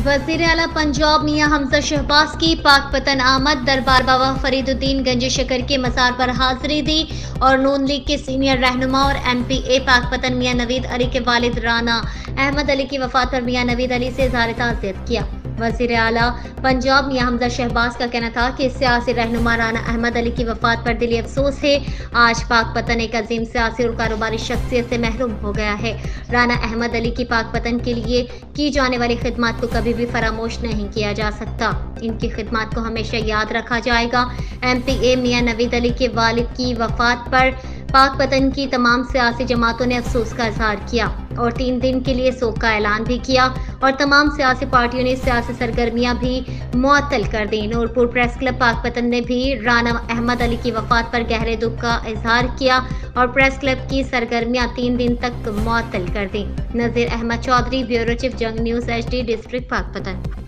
वज़ीर आला पंजाब मियां हमजा शहबाज की पाकपतन आमद। दरबार बाबा फरीदुद्दीन गंज शकर के मज़ार पर हाजिरी दी और नून लीग के सीनियर रहनुमा और MPA पाकपतन मियां नवीद अली के वालिद राना अहमद अली की वफात पर मियां नवीद अली से इज़हार ताज़ियत किया। वज़ीर आला पंजाब मियां हमजा शहबाज का कहना था कि सियासी रहनुमा राना अहमद अली की वफात पर दिली अफसोस है। आज पाकपतन एक अजीम सियासी और कारोबारी शख्सियत से महरूम हो गया है। राना अहमद अली की पाकपतन के लिए की जाने वाली खिदमत को कभी भी फरामोश नहीं किया जा सकता। इनकी खिदमत को हमेशा याद रखा जाएगा। MPA मियां नवीद अली के वालिद की वफात पर पाकपतन की तमाम सियासी जमातों ने अफसोस का इजहार किया और 3 दिन के लिए शोक का ऐलान भी किया और तमाम सियासी पार्टियों ने सियासी सरगर्मियां भी मुअत्तल कर दी। नूरपुर प्रेस क्लब पाकपतन ने भी राना अहमद अली की वफात पर गहरे दुख का इजहार किया और प्रेस क्लब की सरगर्मियां 3 दिन तक मुअत्तल कर दी। नज़ीर अहमद चौधरी, ब्यूरो चीफ, जंग न्यूज़ HD, डिस्ट्रिक्ट पाकपतन।